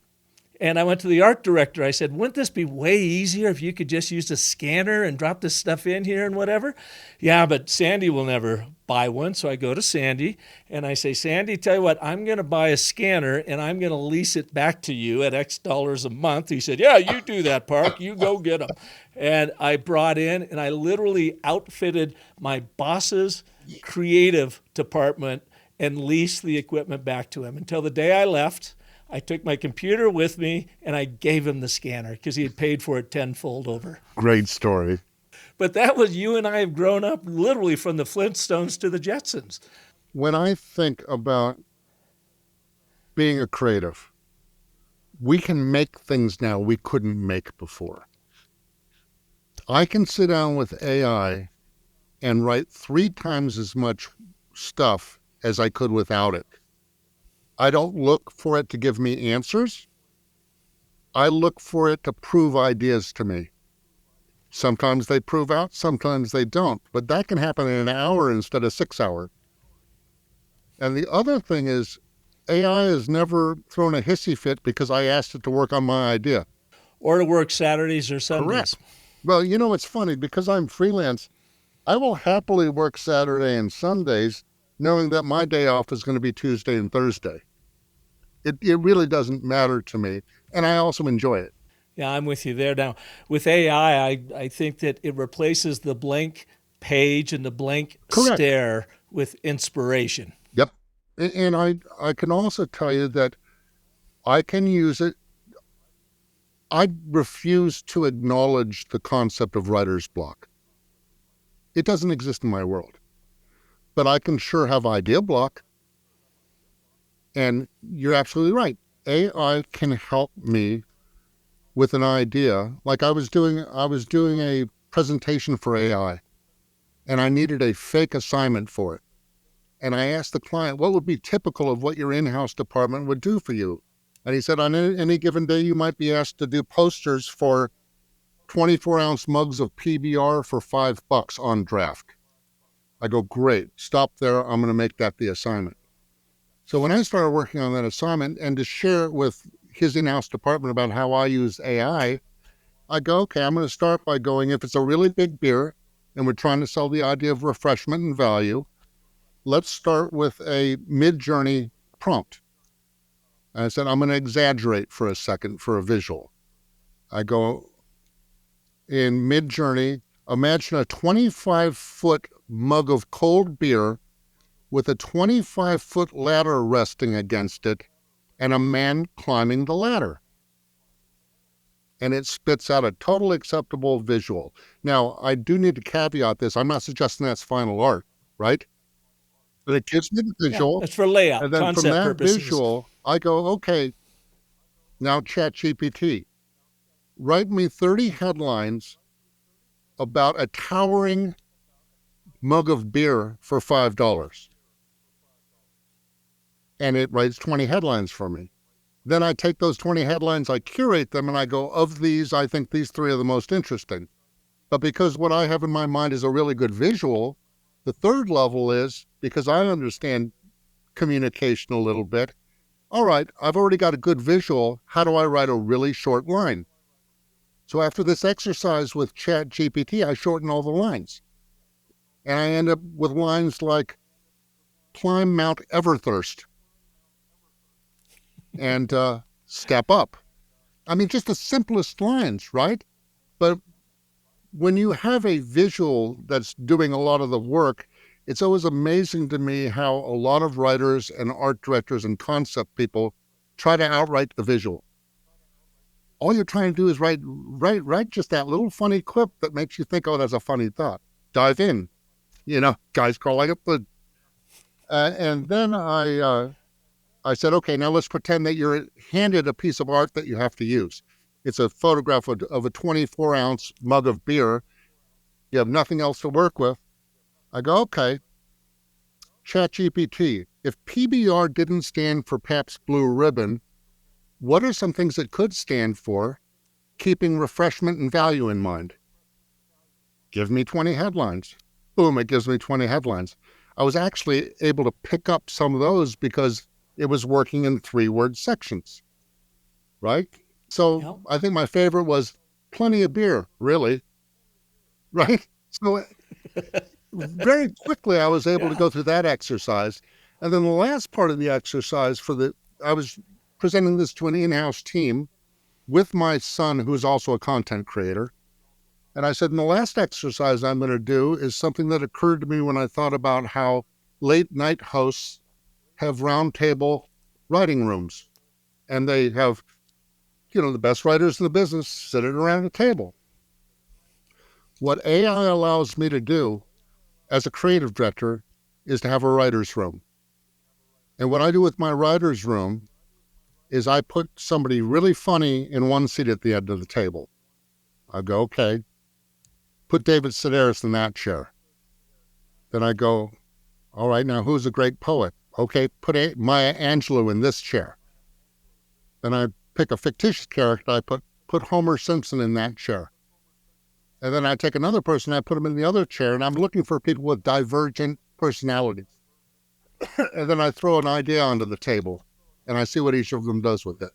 A: And I went to the art director. I said, wouldn't this be way easier if you could just use a scanner and drop this stuff in here and whatever? Yeah, but Sandy will never buy one. So I go to Sandy and I say, Sandy, tell you what, I'm going to buy a scanner and I'm going to lease it back to you at X dollars a month. He said, yeah, you do that, Park. You go get them. And I brought in and I literally outfitted my boss's creative department and leased the equipment back to him until the day I left. I took my computer with me and I gave him the scanner because he had paid for it tenfold over.
B: Great story.
A: But that was, you and I have grown up literally from the Flintstones to the Jetsons.
B: When I think about being a creative, we can make things now we couldn't make before. I can sit down with AI and write 3 times as much stuff as I could without it. I don't look for it to give me answers. I look for it to prove ideas to me. Sometimes they prove out, sometimes they don't. But that can happen in an hour instead of 6 hours. And the other thing is, AI has never thrown a hissy fit because I asked it to work on my idea.
A: Or to work Saturdays or Sundays.
B: Correct. Well, it's funny, because I'm freelance, I will happily work Saturday and Sundays knowing that my day off is going to be Tuesday and Thursday. It really doesn't matter to me. And I also enjoy it.
A: Yeah, I'm with you there. Now, with AI, I think that it replaces the blank page and the blank
B: Correct.
A: stare with inspiration.
B: Yep. And I can also tell you that I can use it. I refuse to acknowledge the concept of writer's block. It doesn't exist in my world. But I can sure have idea block. And you're absolutely right. AI can help me with an idea. Like I was doing a presentation for AI, and I needed a fake assignment for it. And I asked the client, what would be typical of what your in-house department would do for you? And he said, on any given day, you might be asked to do posters for 24-ounce mugs of PBR for $5 on draft. I go, great, stop there. I'm going to make that the assignment. So when I started working on that assignment and to share it with his in-house department about how I use AI, I go, okay, I'm going to start by going, if it's a really big beer and we're trying to sell the idea of refreshment and value, let's start with a mid-journey prompt. And I said, I'm going to exaggerate for a second for a visual. I go, in mid-journey, imagine a 25-foot mug of cold beer with a 25-foot ladder resting against it and a man climbing the ladder. And it spits out a totally acceptable visual. Now, I do need to caveat this. I'm not suggesting that's final art, right? But it gives me the visual.
A: Yeah, that's for layout,
B: and then
A: concept
B: from that
A: purposes.
B: visual, I go, okay, now ChatGPT, write me 30 headlines about a towering mug of beer for $5. And it writes 20 headlines for me. Then I take those 20 headlines, I curate them, and I go, of these, I think these 3 are the most interesting. But because what I have in my mind is a really good visual, the third level is, because I understand communication a little bit, all right, I've already got a good visual. How do I write a really short line? So after this exercise with ChatGPT, I shorten all the lines. And I end up with lines like, climb Mount Everthirst and step up. I mean, just the simplest lines, right? But when you have a visual that's doing a lot of the work, it's always amazing to me how a lot of writers and art directors and concept people try to outwrite the visual. All you're trying to do is write just that little funny clip that makes you think, oh, that's a funny thought. Dive in, guys crawling up the... and then I said, okay, now let's pretend that you're handed a piece of art that you have to use. It's a photograph of a 24-ounce mug of beer. You have nothing else to work with. I go, okay, ChatGPT, if PBR didn't stand for Pabst Blue Ribbon, what are some things it could stand for, keeping refreshment and value in mind? Give me 20 headlines. Boom, it gives me 20 headlines. I was actually able to pick up some of those because it was working in 3-word sections, right? So
A: Yep.
B: I think my favorite was plenty of beer, really, right? So very quickly I was able to go through that exercise. And then the last part of the exercise I was presenting this to an in-house team with my son, who's also a content creator. And I said, and the last exercise I'm going to do is something that occurred to me when I thought about how late night hosts have roundtable writing rooms. And they have, the best writers in the business sitting around a table. What AI allows me to do as a creative director is to have a writer's room. And what I do with my writer's room is I put somebody really funny in one seat at the end of the table. I go, okay, put David Sedaris in that chair. Then I go, all right, now who's a great poet? Okay, put Maya Angelou in this chair. Then I pick a fictitious character. I put Homer Simpson in that chair. And then I take another person, I put him in the other chair, and I'm looking for people with divergent personalities. And then I throw an idea onto the table, and I see what each of them does with it.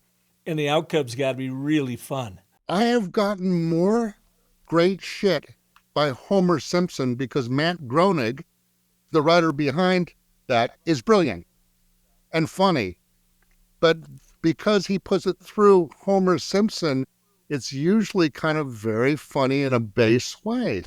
A: And the outcome's got to be really fun.
B: I have gotten more great shit by Homer Simpson because Matt Groening, the writer behind that, is brilliant and funny. But because he puts it through Homer Simpson, it's usually kind of very funny in a base way.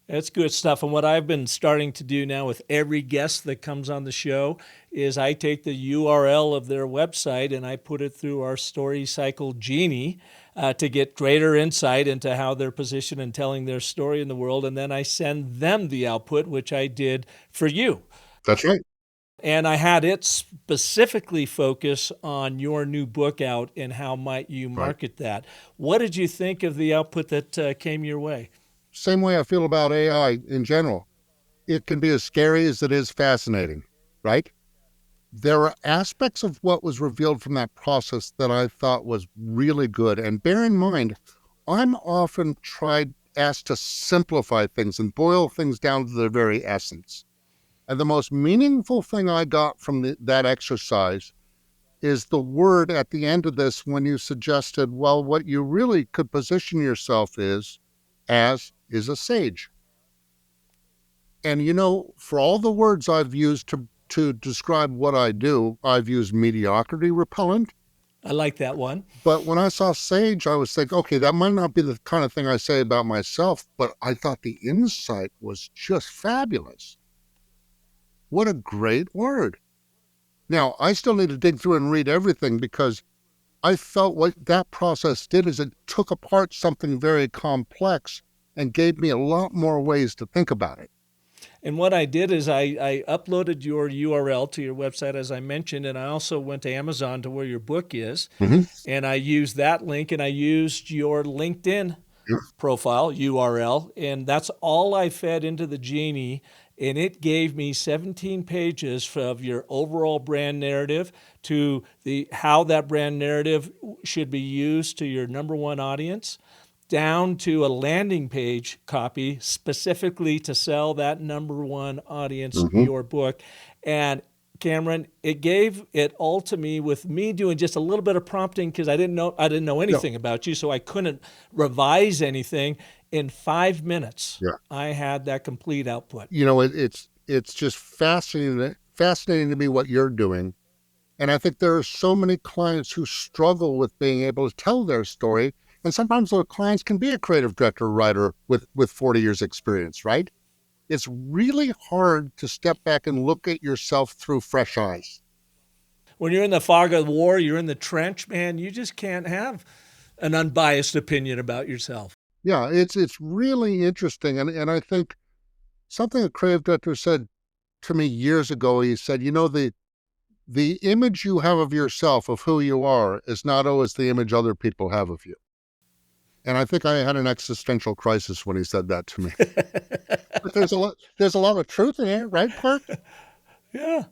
A: That's good stuff. And what I've been starting to do now with every guest that comes on the show is I take the URL of their website and I put it through our Story Cycle Genie to get greater insight into how they're positioned and telling their story in the world. And then I send them the output, which I did for you.
B: That's right.
A: And I had it specifically focus on your new book out and how might you market that. What did you think of the output that came your way?
B: Same way I feel about AI in general. It can be as scary as it is fascinating, right? There are aspects of what was revealed from that process that I thought was really good. And bear in mind, I'm often asked to simplify things and boil things down to their very essence. And the most meaningful thing I got from that exercise is the word at the end of this when you suggested, well, what you really could position yourself is a sage. And for all the words I've used to describe what I do, I've used mediocrity repellent.
A: I like that one.
B: But when I saw sage, I was thinking, okay, that might not be the kind of thing I say about myself, but I thought the insight was just fabulous. What a great word. Now, I still need to dig through and read everything because I felt what that process did is it took apart something very complex and gave me a lot more ways to think about it.
A: And what I did is I uploaded your URL to your website, as I mentioned, and I also went to Amazon to where your book is, and I used that link, and I used your LinkedIn profile URL, and that's all I fed into the Genie, and it gave me 17 pages of your overall brand narrative to how that brand narrative should be used to your number one audience, down to a landing page copy specifically to sell that number one audience your book. And Cameron, it gave it all to me with me doing just a little bit of prompting because I didn't know anything about you, so I couldn't revise anything. In 5 minutes, I had that complete output.
B: It's just fascinating to me what you're doing. And I think there are so many clients who struggle with being able to tell their story. And sometimes those clients can be a creative director or writer with 40 years experience, right? It's really hard to step back and look at yourself through fresh eyes.
A: When you're in the fog of war, you're in the trench, man, you just can't have an unbiased opinion about yourself.
B: Yeah, it's really interesting. And I think something a creative director said to me years ago, he said, the image you have of yourself, of who you are, is not always the image other people have of you. And I think I had an existential crisis when he said that to me. But there's a lot of truth in it, right, Park?
A: Yeah.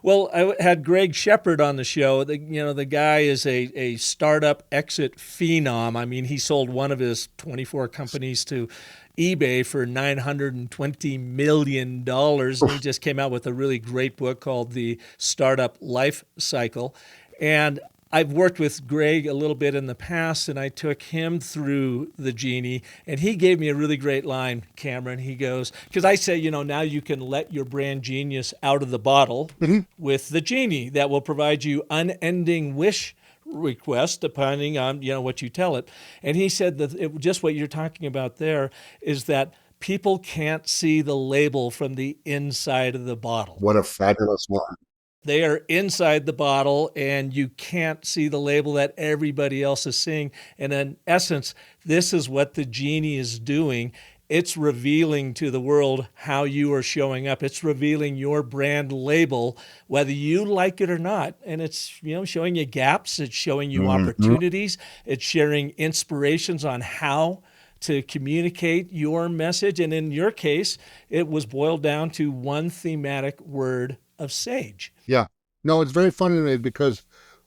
A: Well, I had Greg Shepard on the show. The guy is a startup exit phenom. I mean, he sold one of his 24 companies to eBay for $920 million. And he just came out with a really great book called The Startup Life Cycle. And I've worked with Greg a little bit in the past, and I took him through the Genie, and he gave me a really great line, Cameron. He goes, because I say, now you can let your brand genius out of the bottle with the Genie that will provide you unending wish requests depending on, what you tell it. And he said that just what you're talking about there is that people can't see the label from the inside of the bottle.
B: What a fabulous one.
A: They are inside the bottle and you can't see the label that everybody else is seeing. And in essence, this is what the Genie is doing. It's revealing to the world how you are showing up. It's revealing your brand label, whether you like it or not. And it's, showing you gaps. It's showing you opportunities. It's sharing inspirations on how to communicate your message. And in your case, it was boiled down to one thematic word: of Sage.
B: Yeah. No, it's very funny to me because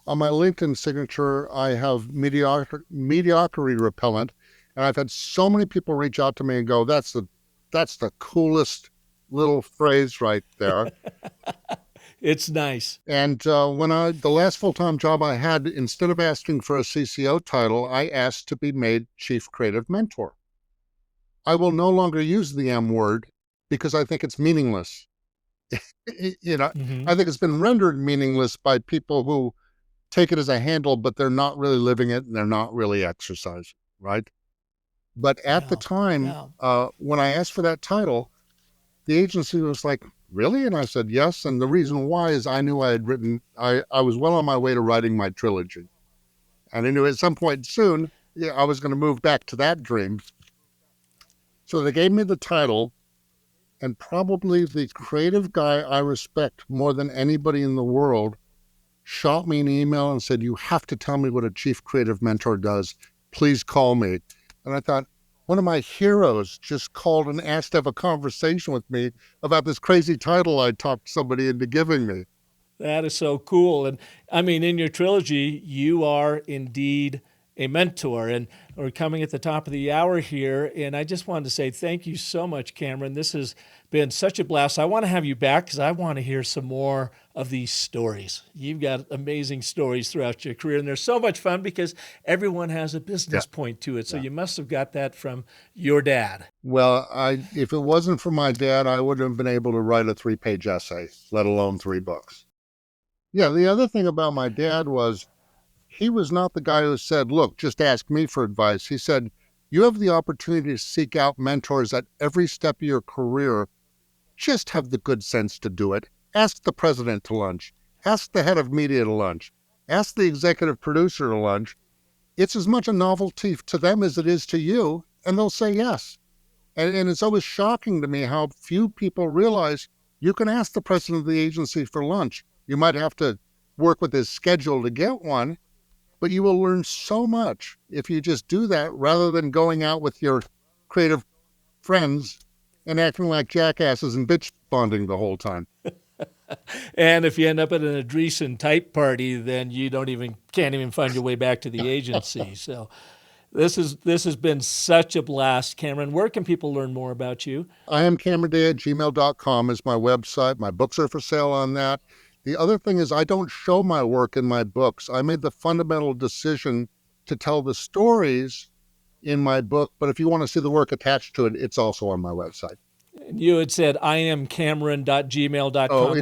B: on my LinkedIn signature, I have mediocrity repellent. And I've had so many people reach out to me and go, that's the coolest little phrase right there.
A: It's nice.
B: And the last full-time job I had, instead of asking for a CCO title, I asked to be made Chief Creative Mentor. I will no longer use the M word because I think it's meaningless.
A: Mm-hmm.
B: I think it's been rendered meaningless by people who take it as a handle, but they're not really living it and they're not really exercising, right? But at the time, when I asked for that title, the agency was like, really? And I said, yes. And the reason why is I knew I was well on my way to writing my trilogy. And I knew at some point soon, I was going to move back to that dream. So they gave me the title, and probably the creative guy I respect more than anybody in the world shot me an email and said, you have to tell me what a chief creative mentor does. Please call me. And I thought, one of my heroes just called and asked to have a conversation with me about this crazy title I talked somebody into giving me.
A: That is so cool. And I mean, in your trilogy, you are indeed a mentor. And we're coming at the top of the hour here. And I just wanted to say thank you so much, Cameron. This has been such a blast. I want to have you back because I want to hear some more of these stories. You've got amazing stories throughout your career. And they're so much fun because everyone has a business point to it. So you must have got that from your dad.
B: Well, if it wasn't for my dad, I wouldn't have been able to write a 3-page essay, let alone 3 books. Yeah, the other thing about my dad was he was not the guy who said, look, just ask me for advice. He said, you have the opportunity to seek out mentors at every step of your career. Just have the good sense to do it. Ask the president to lunch. Ask the head of media to lunch. Ask the executive producer to lunch. It's as much a novelty to them as it is to you, and they'll say yes. And it's always shocking to me how few people realize you can ask the president of the agency for lunch. You might have to work with his schedule to get one, but you will learn so much if you just do that rather than going out with your creative friends and acting like jackasses and bitch bonding the whole time.
A: And if you end up at an Andreessen type party, then you can't even find your way back to the agency. So this has been such a blast, Cameron. Where can people learn more about you?
B: I am cameronday@gmail.com is my website. My books are for sale on that. The other thing is I don't show my work in my books. I made the fundamental decision to tell the stories in my book, but if you want to see the work attached to it, it's also on my website.
A: And you had said iamcameron.gmail.com.
B: Oh,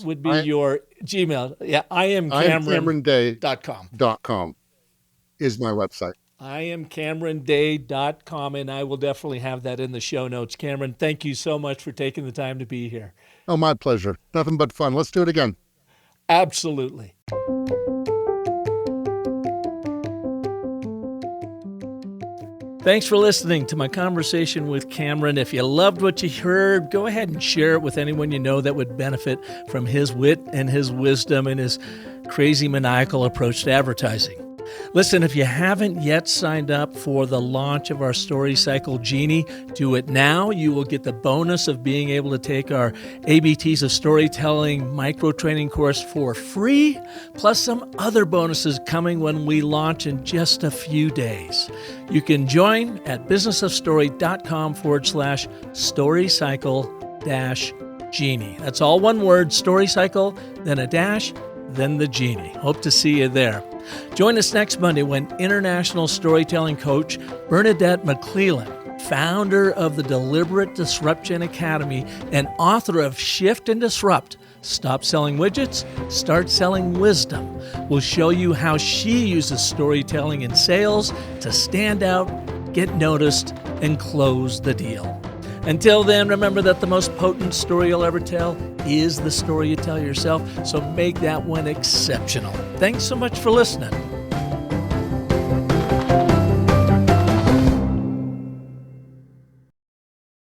A: would be your Gmail. Yeah, iamcameron.com
B: is my website.
A: iamcameronday.com, and I will definitely have that in the show notes. Cameron, thank you so much for taking the time to be here.
B: Oh, my pleasure. Nothing but fun. Let's do it again.
A: Absolutely. Thanks for listening to my conversation with Cameron. If you loved what you heard, go ahead and share it with anyone you know that would benefit from his wit and his wisdom and his crazy maniacal approach to advertising. Listen, if you haven't yet signed up for the launch of our Story Cycle Genie, do it now. You will get the bonus of being able to take our ABTs of Storytelling micro-training course for free, plus some other bonuses coming when we launch in just a few days. You can join at businessofstory.com/storycycle-genie. That's all one word, Story Cycle, then a dash, then the genie. Hope to see you there. Join us next Monday when international storytelling coach Bernadette McClellan, founder of the Deliberate Disruption Academy and author of Shift and Disrupt, Stop Selling Widgets, Start Selling Wisdom, will show you how she uses storytelling in sales to stand out, get noticed, and close the deal. Until then, remember that the most potent story you'll ever tell is the story you tell yourself, so make that one exceptional. Thanks so much for listening.